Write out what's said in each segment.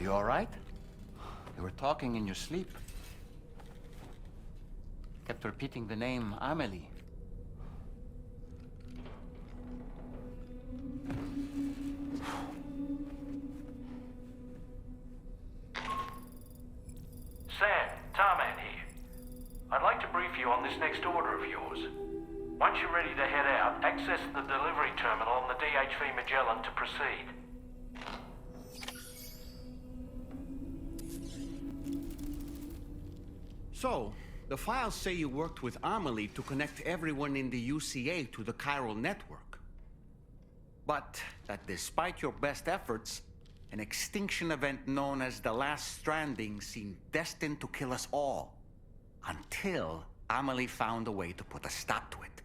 You all right? You were talking in your sleep. Kept repeating the name Amelie. Sam, Tarman here. I'd like to brief you on this next order of yours. Once you're ready to head out, access the delivery terminal on the DHV Magellan to proceed. So, the files say you worked with Amelie to connect everyone in the UCA to the chiral network. But that despite your best efforts, an extinction event known as the Last Stranding seemed destined to kill us all. Until Amelie found a way to put a stop to it.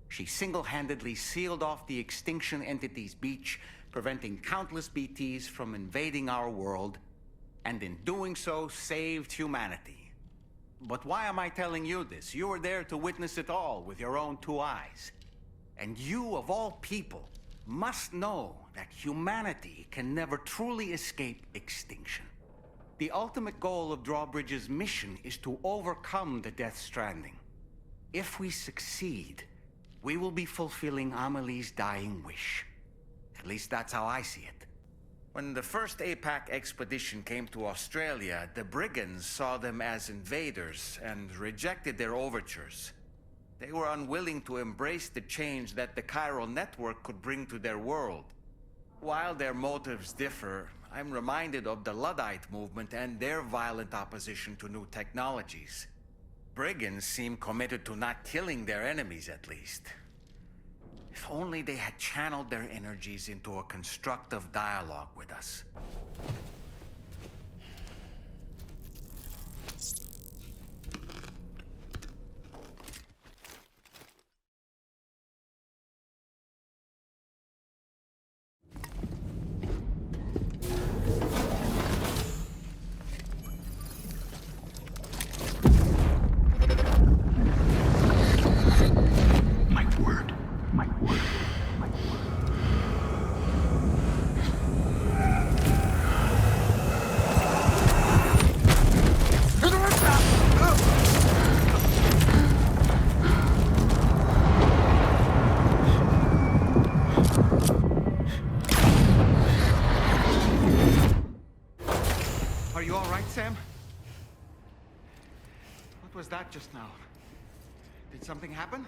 She single-handedly sealed off the extinction entity's beach, preventing countless BTs from invading our world, and in doing so, saved humanity. But why am I telling you this? You were there to witness it all with your own two eyes. And you, of all people, must know that humanity can never truly escape extinction. The ultimate goal of Drawbridge's mission is to overcome the Death Stranding. If we succeed, we will be fulfilling Amelie's dying wish. At least that's how I see it. When the first APAC expedition came to Australia, the brigands saw them as invaders and rejected their overtures. They were unwilling to embrace the change that the chiral network could bring to their world. While their motives differ, I'm reminded of the Luddite movement and their violent opposition to new technologies. Brigands seem committed to not killing their enemies, at least. If only they had channeled their energies into a constructive dialogue with us. Are you all right, Sam? What was that just now? Did something happen?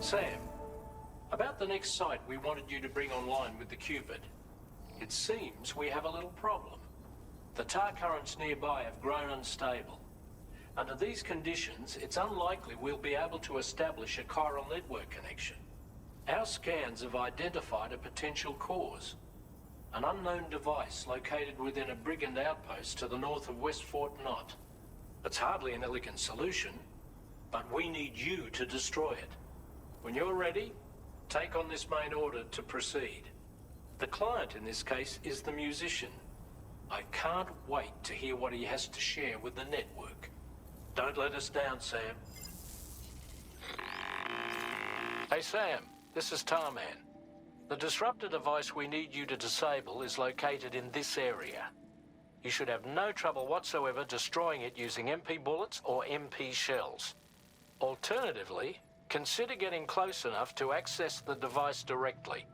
Sam, about the next site we wanted you to bring online with the Cupid. It seems we have a little problem. The tar currents nearby have grown unstable. Under these conditions, it's unlikely we'll be able to establish a chiral network connection. Our scans have identified a potential cause. An unknown device located within a brigand outpost to the north of West Fort Knott. It's hardly an elegant solution, but we need you to destroy it. When you're ready, take on this main order to proceed. The client in this case is the musician. I can't wait to hear what he has to share with the network. Don't let us down, Sam. Hey, Sam, this is Tarman. The disruptor device we need you to disable is located in this area. You should have no trouble whatsoever destroying it using MP bullets or MP shells. Alternatively, Consider getting close enough to access the device directly.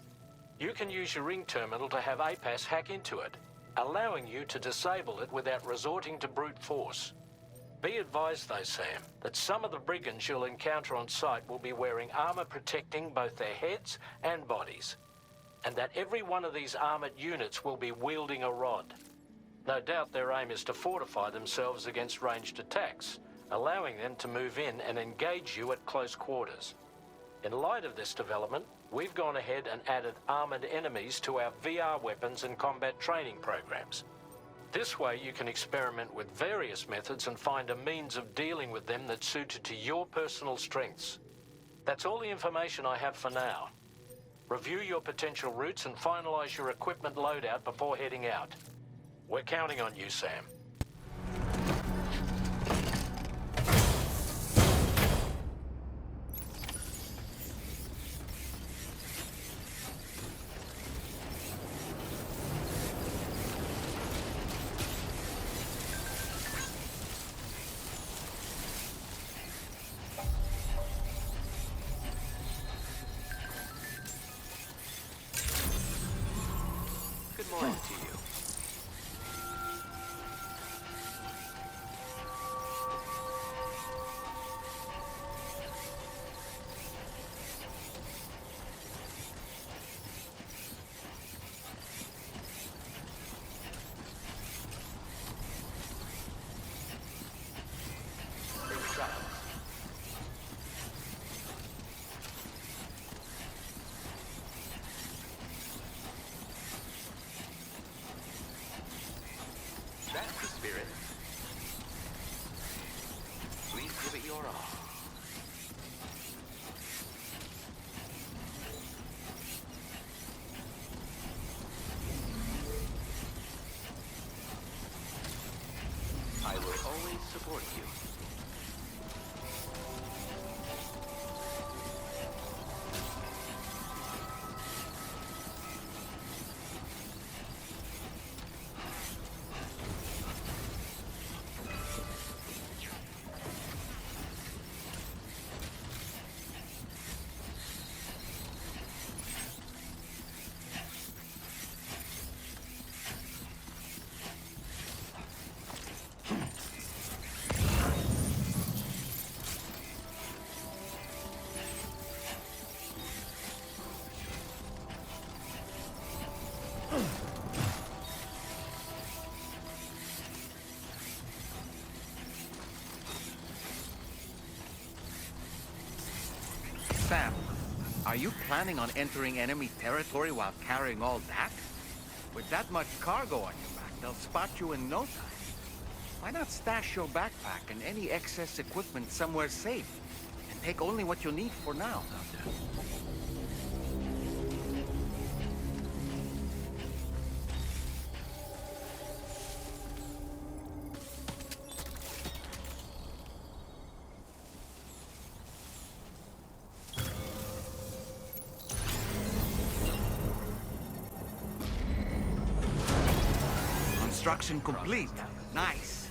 You can use your ring terminal to have APAS hack into it, allowing you to disable it without resorting to brute force. Be advised though, Sam, that some of the brigands you'll encounter on site will be wearing armor protecting both their heads and bodies, and that every one of these armored units will be wielding a rod. No doubt their aim is to fortify themselves against ranged attacks, allowing them to move in and engage you at close quarters. In light of this development, we've gone ahead and added armored enemies to our VR weapons and combat training programs. This way you can experiment with various methods and find a means of dealing with them that's suited to your personal strengths. That's all the information I have for now. Review your potential routes and finalize your equipment loadout before heading out. We're counting on you, Sam. Good morning to you. That's the spirit. Please give it your all. I will always support you. Sam, are you planning on entering enemy territory while carrying all that? With that much cargo on your back, they'll spot you in no time. Why not stash your backpack and any excess equipment somewhere safe, and take only what you need for now? Construction complete. Nice.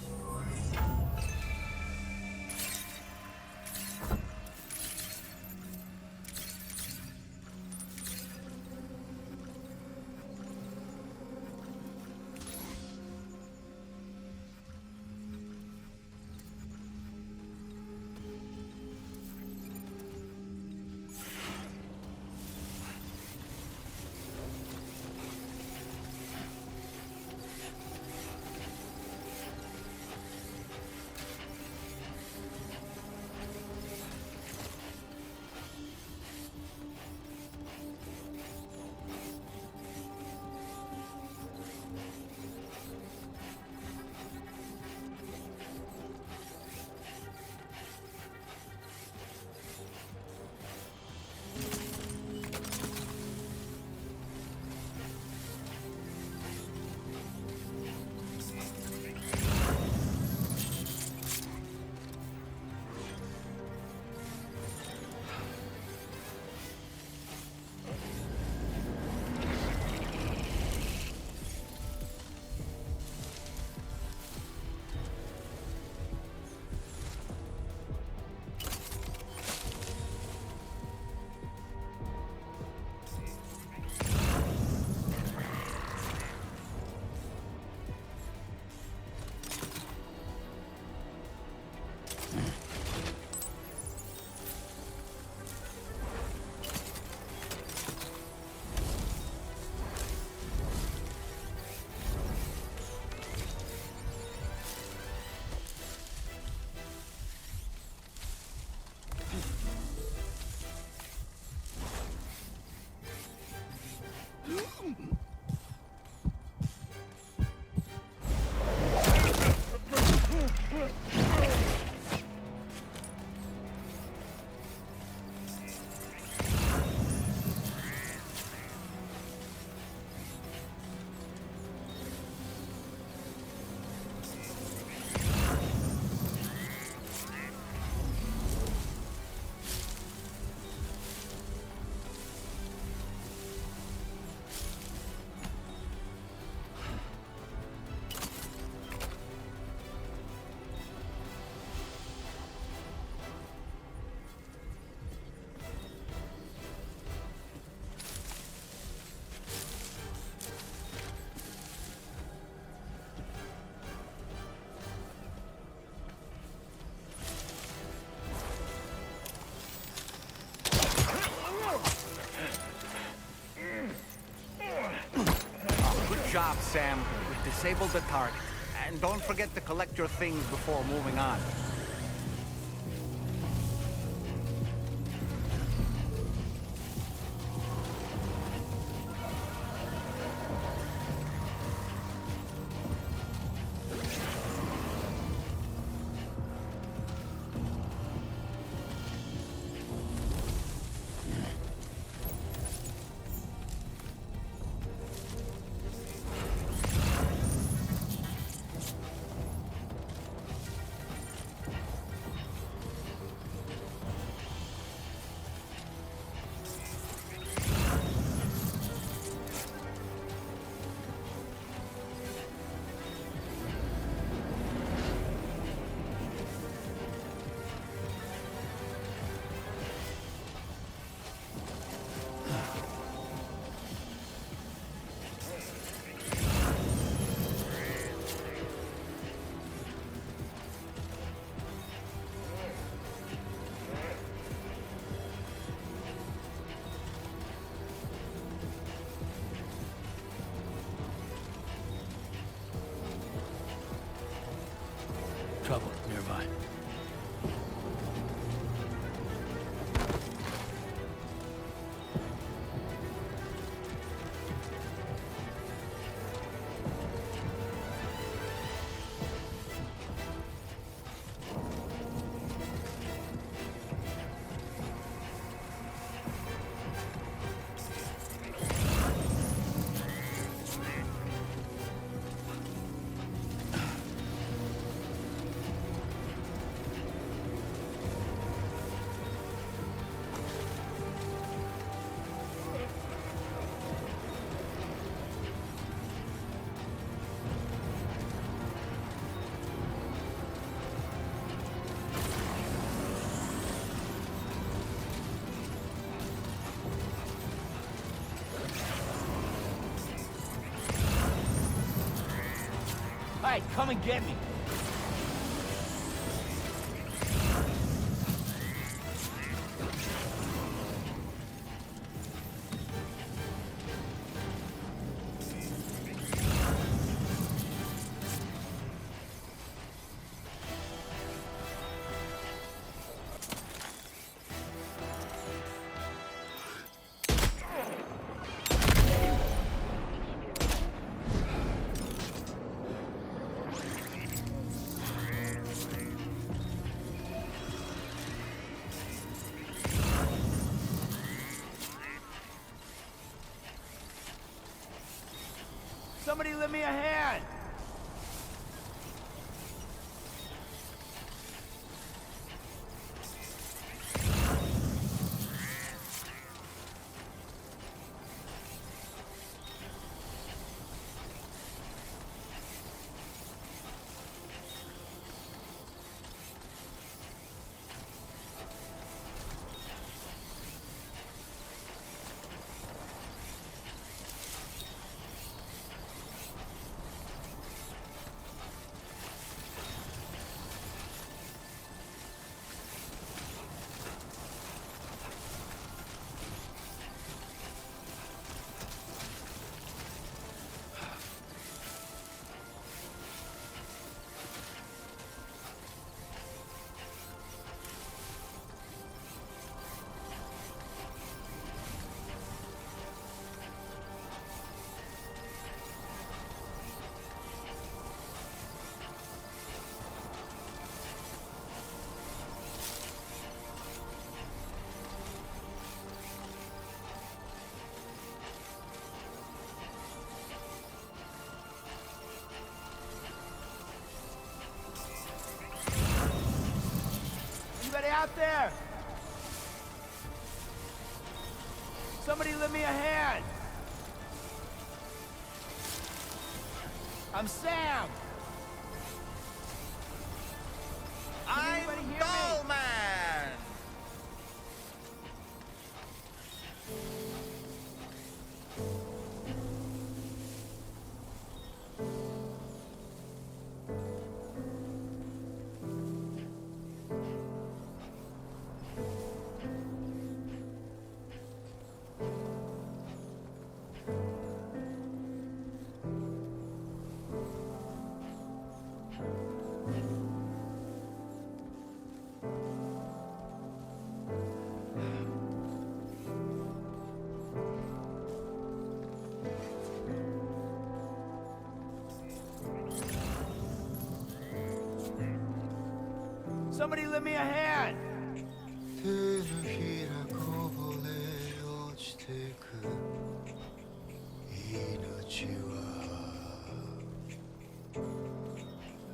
job, Sam. We disabled the target. And don't forget to collect your things before moving on. Trouble nearby. Hey, come and get me. Somebody lend me a hand! Anybody out there? Somebody lend me a hand. I'm Sam. I'm anybody hear me? Dollman! Somebody lend me a hand! 手のひらこぼれ落ちてく命は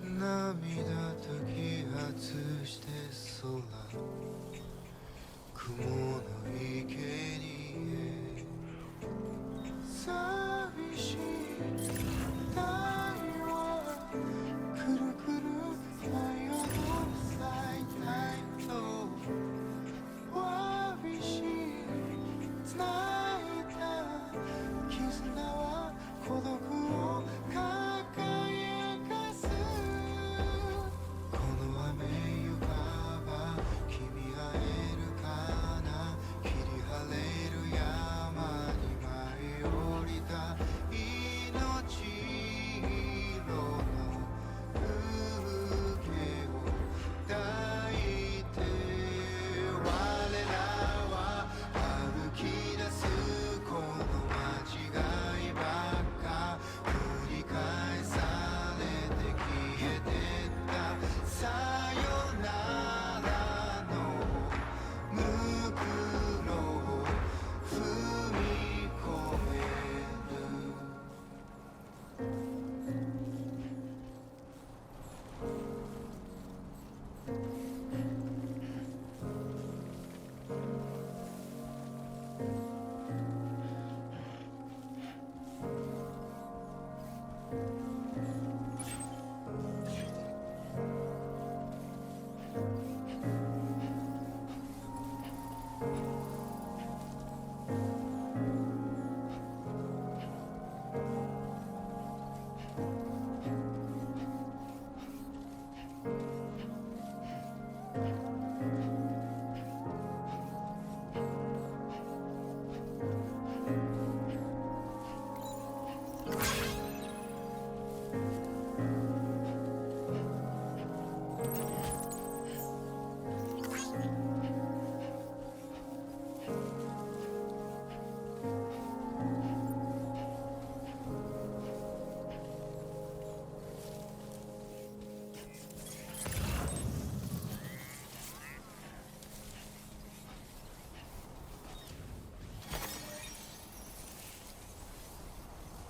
涙と揮発して空雲の生贄寂しい太陽はくるくる太陽の最大のわびし繋いだ絆は孤独を輝かすこの雨ゆかば君会えるかな霧晴れる山に舞い降りた命色の風景を抱いて我らは歩き出すこの間違いばっか繰り返されて消えてったさよならの向こうを踏み込める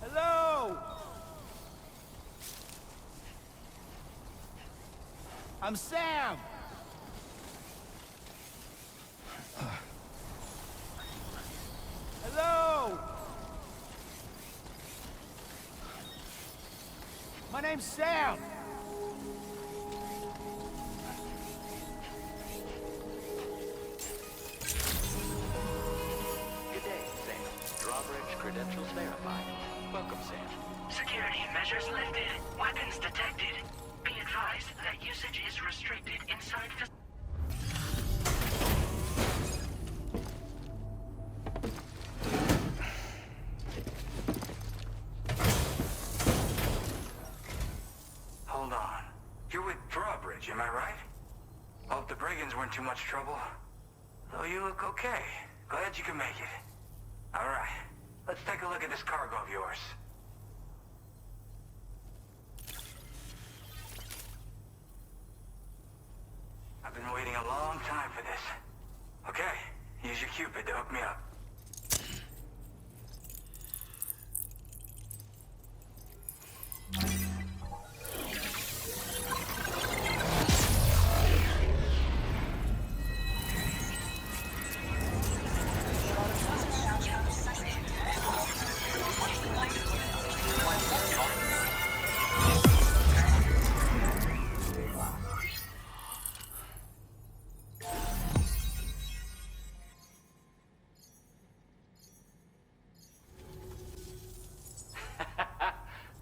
Hello! I'm Sam! Hello! My name's Sam! Good day, Sam. Drawbridge credentials verified. Welcome, Sam. Security measures lifted. Weapons detected. Be advised that usage is restricted inside the... Hold on. You're with Drawbridge, am I right? Hope the brigands weren't too much trouble. Though you look okay. Glad you can make it. Alright, let's take a look at this cargo of yours. I've been waiting a long time for this. Okay, use your Cupid to hook me up.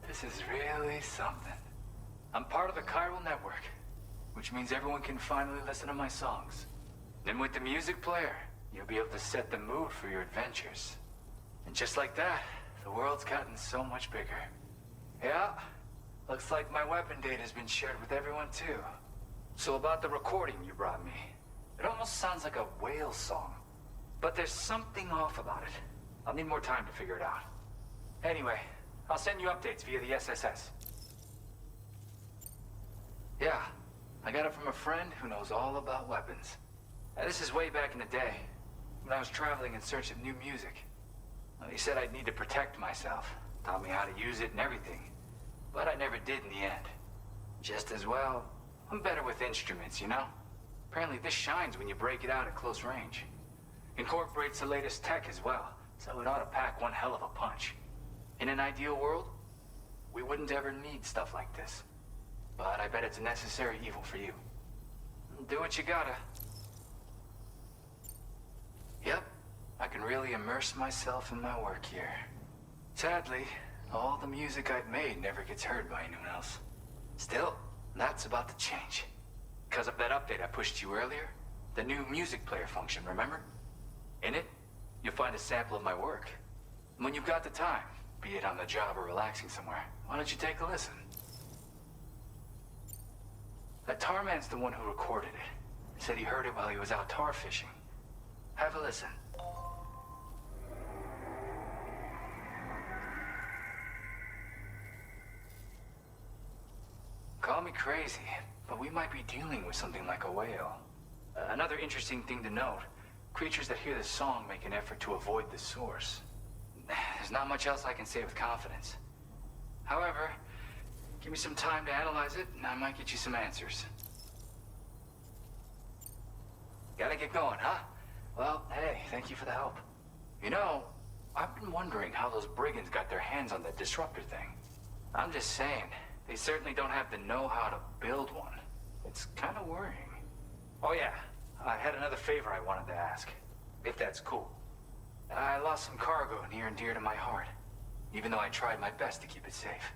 This is really something. I'm part of the chiral network, which means everyone can finally listen to my songs. Then with the music player, you'll be able to set the mood for your adventures. And just like that, the world's gotten so much bigger. Yeah, looks like my weapon data has been shared with everyone too. So about the recording you brought me, it almost sounds like a whale song. But there's something off about it. I'll need more time to figure it out. Anyway, I'll send you updates via the SSS. Yeah, I got it from a friend who knows all about weapons. This is way back in the day, when I was traveling in search of new music. Well, he said I'd need to protect myself, taught me how to use it and everything. But I never did in the end. Just as well, I'm better with instruments, you know? Apparently this shines when you break it out at close range. Incorporates the latest tech as well, so it ought to pack one hell of a punch. In an ideal world, we wouldn't ever need stuff like this. But I bet it's a necessary evil for you. Do what you gotta. Yep, I can really immerse myself in my work here. Sadly, all the music I've made never gets heard by anyone else. Still, that's about to change. Because of that update I pushed you earlier, the new music player function, remember? In it, you'll find a sample of my work. When you've got the time, be it on the job or relaxing somewhere, why don't you take a listen? That tar man's the one who recorded it. Said he heard it while he was out tar fishing. Have a listen. Call me crazy, but we might be dealing with something like a whale. Another interesting thing to note, creatures that hear this song make an effort to avoid the source. There's not much else I can say with confidence. However, give me some time to analyze it, and I might get you some answers. Gotta get going, huh? Well, hey, thank you for the help. You know, I've been wondering how those brigands got their hands on that disruptor thing. I'm just saying, they certainly don't have the know-how to build one. It's kind of worrying. Oh yeah, I had another favor I wanted to ask, if that's cool. I lost some cargo near and dear to my heart, even though I tried my best to keep it safe.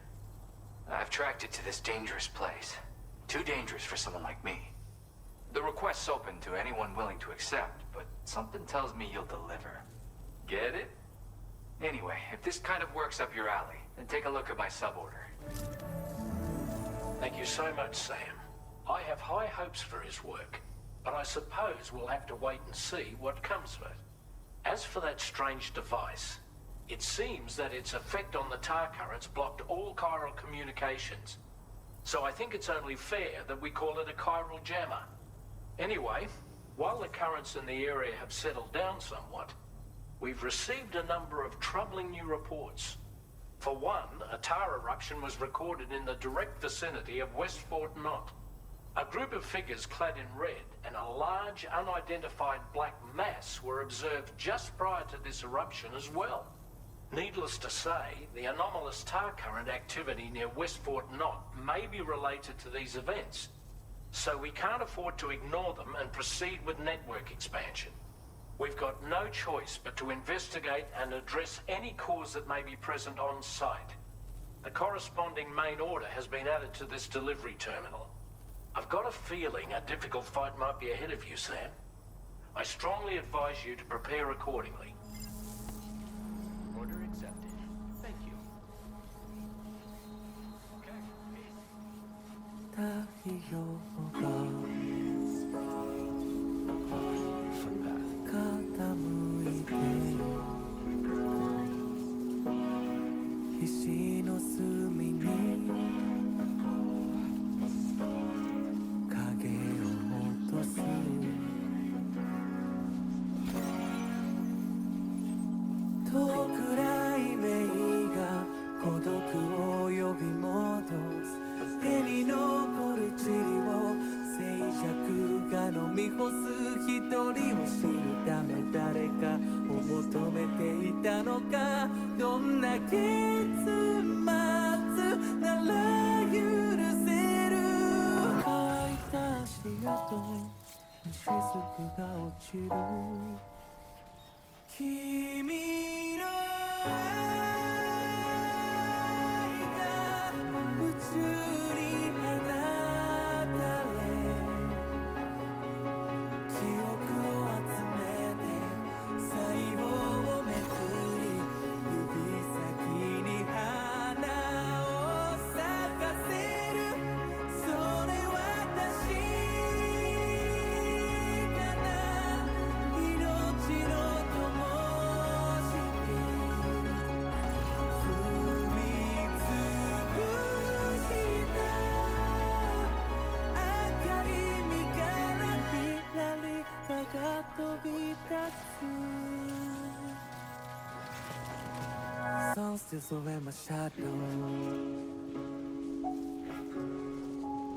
I've tracked it to this dangerous place. Too dangerous for someone like me. The request's open to anyone willing to accept, but something tells me you'll deliver. Get it? Anyway, if this kind of works up your alley, then take a look at my suborder. Thank you so much, Sam. I have high hopes for his work, but I suppose we'll have to wait and see what comes of it. As for that strange device, it seems that its effect on the tar currents blocked all chiral communications. So I think it's only fair that we call it a chiral jammer. Anyway, while the currents in the area have settled down somewhat, we've received a number of troubling new reports. For one, a tar eruption was recorded in the direct vicinity of West Fort Knot. A group of figures clad in red and a large unidentified black mass were observed just prior to this eruption as well. Needless to say, the anomalous tar current activity near West Fort Knot may be related to these events, so we can't afford to ignore them and proceed with network expansion. We've got no choice but to investigate and address any cause that may be present on site. The corresponding main order has been added to this delivery terminal. I've got a feeling a difficult fight might be ahead of you, Sam. I strongly advise you to prepare accordingly. Order accepted. Thank you. Okay. 太陽が傾いて石の隅に影を落とす遠く雷鳴が孤独を呼び戻す手に残る塵を静寂が飲み干す一人を知るため誰かを求めていたのかどんな結末なら許せる乾いた足跡に雫が落ちる君の愛が宇宙に放たれ記憶を集めて細胞をめくり指先に花を咲かせるそれは確かな命の灯火 still surround my shadow.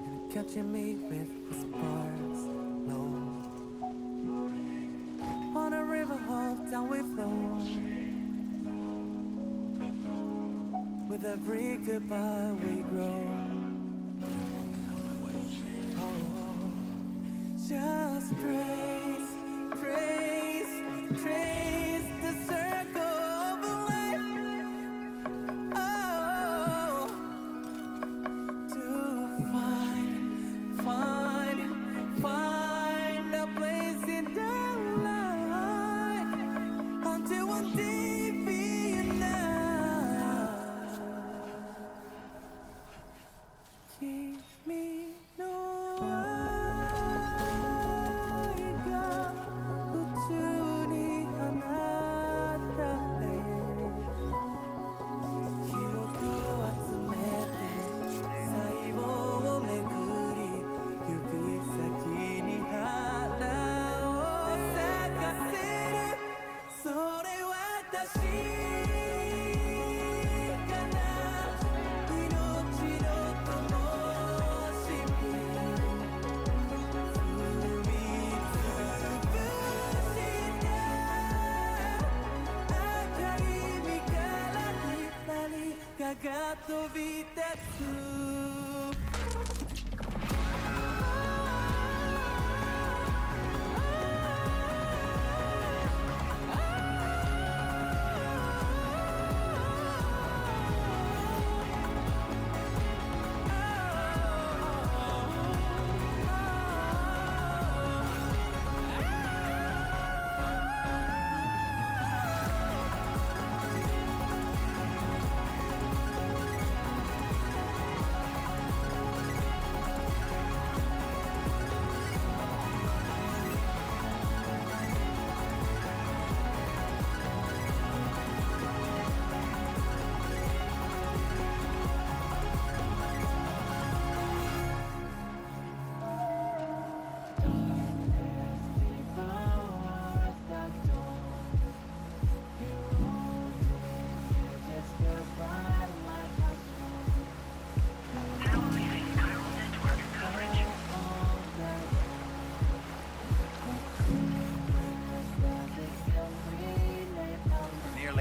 And catching me with the sparks low. On a river of down we flow. With every goodbye we grow. Just trace, trace, trace the circle of life. Oh, to find a place in the light until one day be enough. Keep me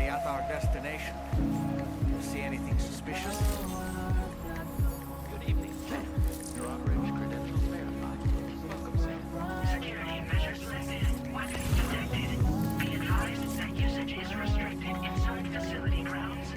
At our destination. You see anything suspicious? Good evening, Sam. Drawbridge credentials verified. Welcome, Sam. Security measures lifted. Weapons detected. Be advised that usage is restricted inside facility grounds.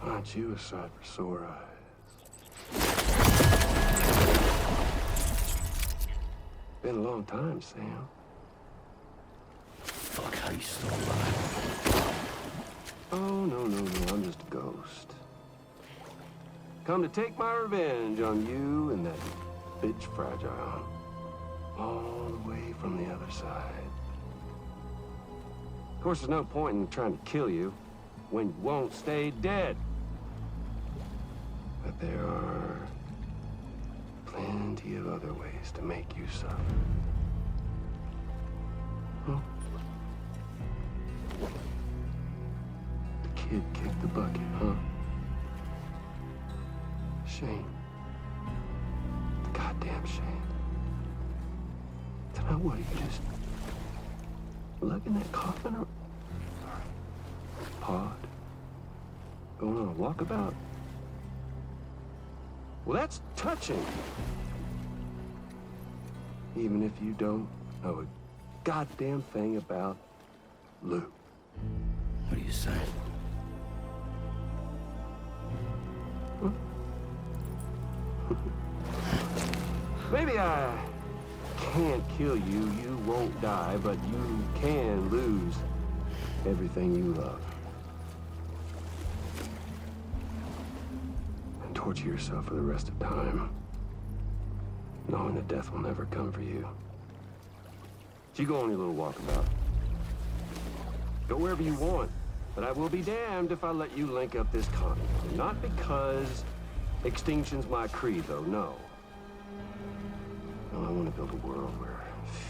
Aren't you a sight for sore eyes? Been a long time, Sam. Fuck, how you still alive? Oh, no, I'm just a ghost. Come to take my revenge on you and that bitch Fragile. All the way from the other side. Of course, there's no point in trying to kill you when you won't stay dead. But there are plenty of other ways to make you suffer. Huh? kid kicked the bucket, huh? Shame. Goddamn shame. Tonight, what, you just lugging that coffin or pod? Going on a walkabout? Well, that's touching. Even if you don't know a goddamn thing about Lou. What are you saying? Huh? Maybe I can't kill you, you won't die, but you can lose everything you love. And torture yourself for the rest of time, knowing that death will never come for you. So you go on your little walkabout. Go wherever you want, but I will be damned if I let you link up this continent. Not because extinction's my creed, though, no. No, I want to build a world where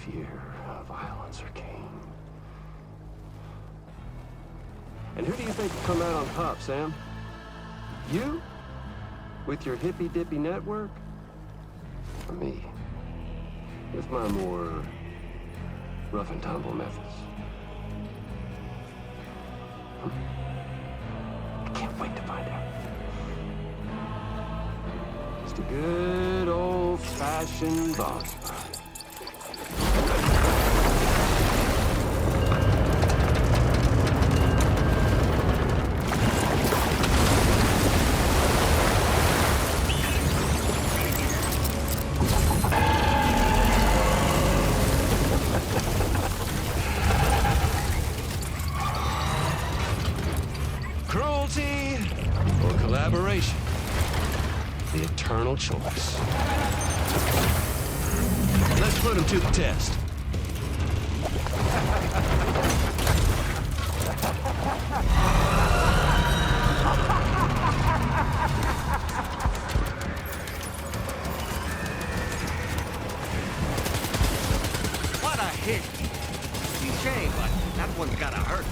fear and violence are king. And who do you think will come out on top, Sam? You? With your hippy-dippy network? Or me? With my more rough and tumble methods? I can't wait to find out. Just a good old-fashioned boss fight. Cruelty or collaboration? The eternal choice. Let's put him to the test. What a hit! Cliché, but that one's gotta hurt.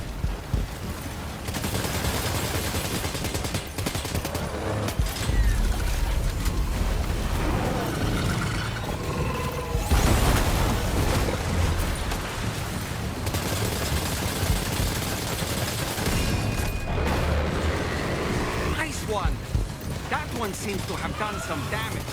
One. That one seems to have done some damage.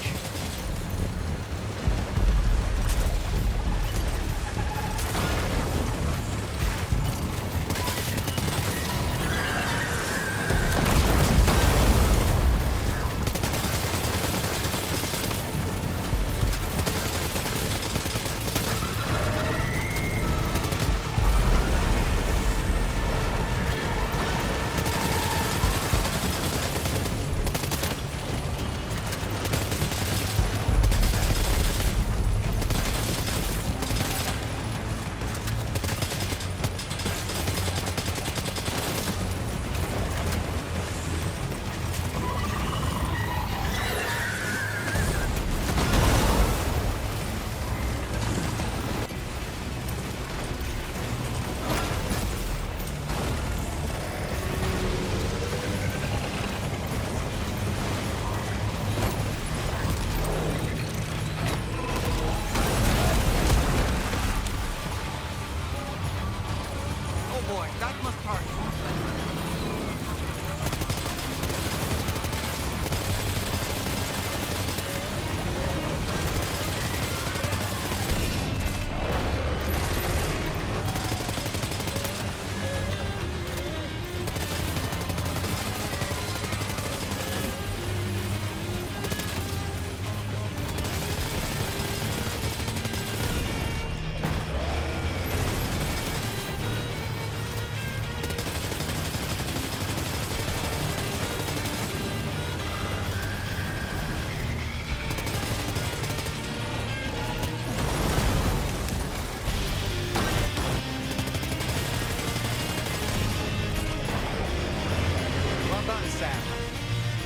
That must hurt.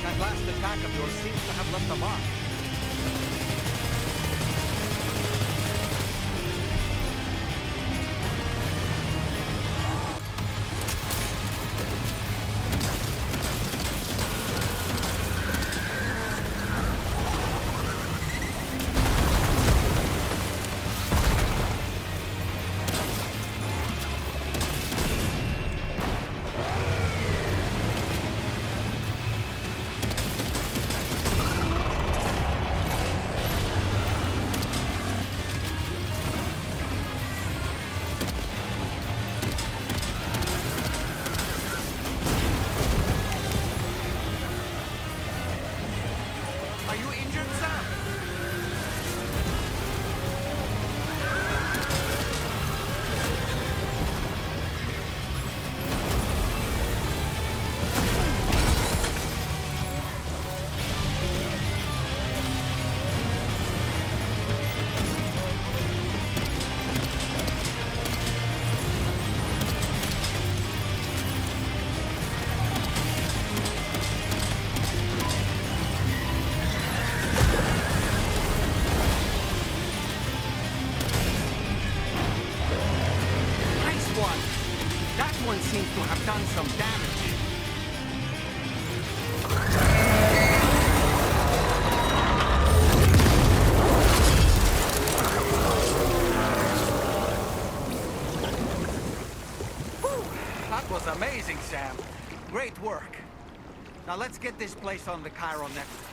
That last attack of yours seems to have left a mark. Someone seems to have done some damage. That was amazing, Sam. Great work. Now let's get this place on the Chiral network.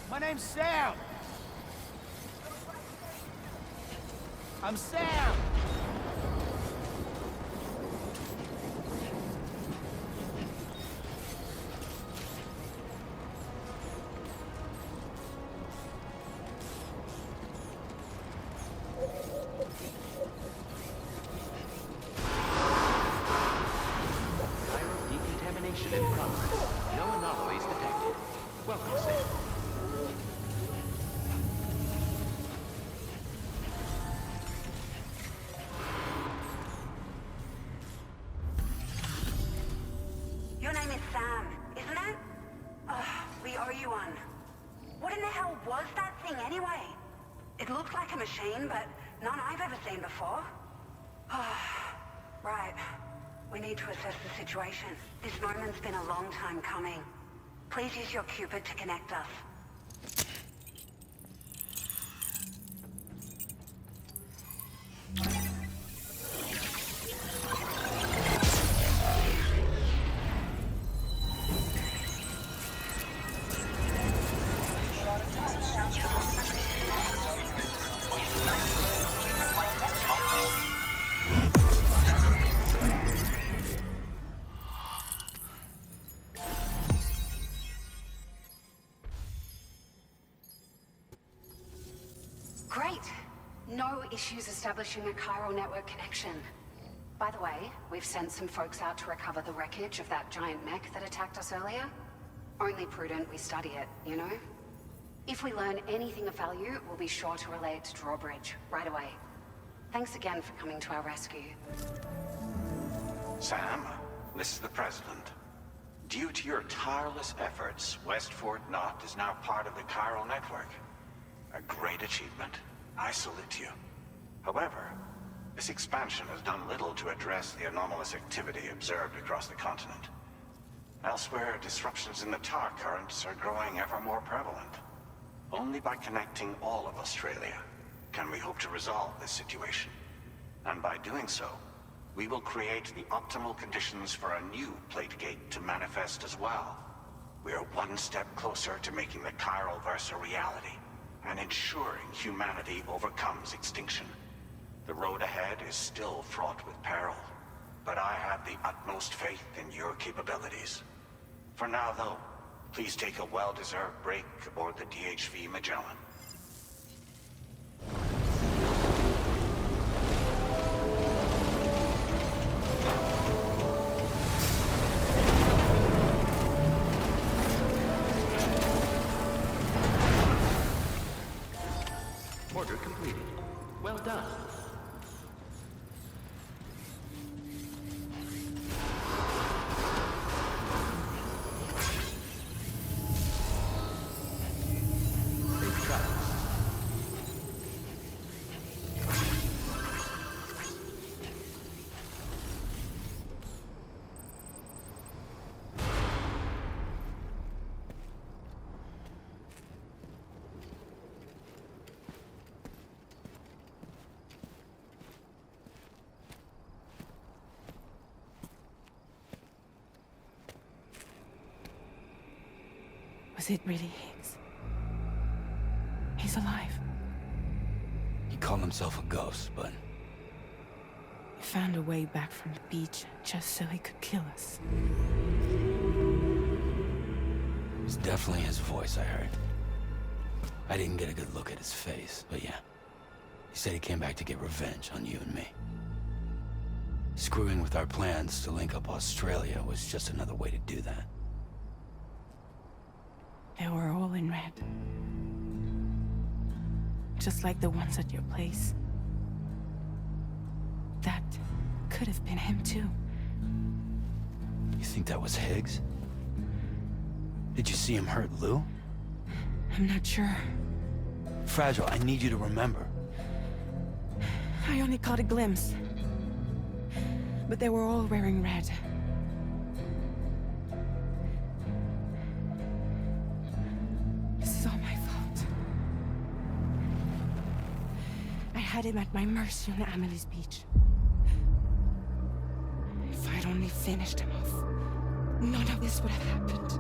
My name's Sam. I'm Sam. Chiral decontamination in progress. No anomalies detected. Welcome, Sam. Your name is Sam, isn't it? We owe you one. What in the hell was that thing anyway? It looked like a machine, but none I've ever seen before. Right. We need to assess the situation. This moment's been a long time coming. Please use your Cupid to connect us. Great. No issues establishing a chiral network connection. By the way, we've sent some folks out to recover the wreckage of that giant mech that attacked us earlier. Only prudent we study it, you know? If we learn anything of value, we'll be sure to relay it to Drawbridge right away. Thanks again for coming to our rescue. Sam, this is the President. Due to your tireless efforts, West Fort Knot is now part of the Chiral Network. A great achievement. I salute you. However, this expansion has done little to address the anomalous activity observed across the continent. Elsewhere, disruptions in the tar currents are growing ever more prevalent. Only by connecting all of Australia can we hope to resolve this situation. And by doing so, we will create the optimal conditions for a new Plategate to manifest as well. We are one step closer to making the Chiral Verse a reality, and ensuring humanity overcomes extinction. The road ahead is still fraught with peril, but I have the utmost faith in your capabilities. For now, though, please take a well-deserved break aboard the DHV Magellan. Order completed. Well done. Safe travels. Was it really Higgs? He's alive. He called himself a ghost, but... He found a way back from the beach just so he could kill us. It was definitely his voice I heard. I didn't get a good look at his face, but yeah. He said he came back to get revenge on you and me. Screwing with our plans to link up Australia was just another way to do that. They were all in red. Just like the ones at your place. That could have been him too. You think that was Higgs? Did you see him hurt Lou? I'm not sure. Fragile, I need you to remember. I only caught a glimpse. But they were all wearing red. This is all my fault. I had him at my mercy on Amelie's beach. If I'd only finished him off, none of this would have happened.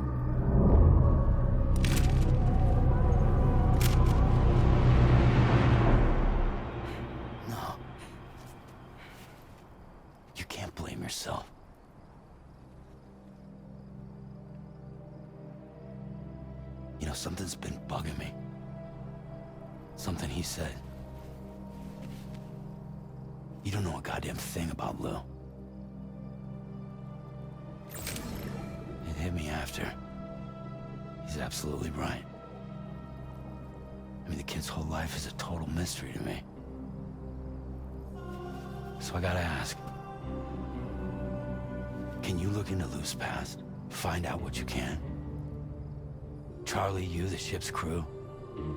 No. You can't blame yourself. You know, something's been bugging me. Something he said. You don't know a goddamn thing about Lou. It hit me after. He's absolutely right. I mean, the kid's whole life is a total mystery to me. So I gotta ask. Can you look into Lou's past? Find out what you can? Charlie, you, the ship's crew,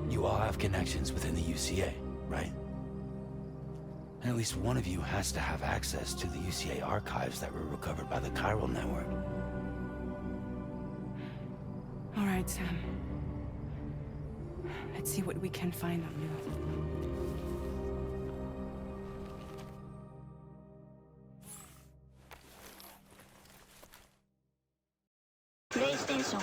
you all have connections within the UCA, right? And at least one of you has to have access to the UCA archives that were recovered by the chiral network. All right, Sam. Let's see what we can find on Lou. PlayStation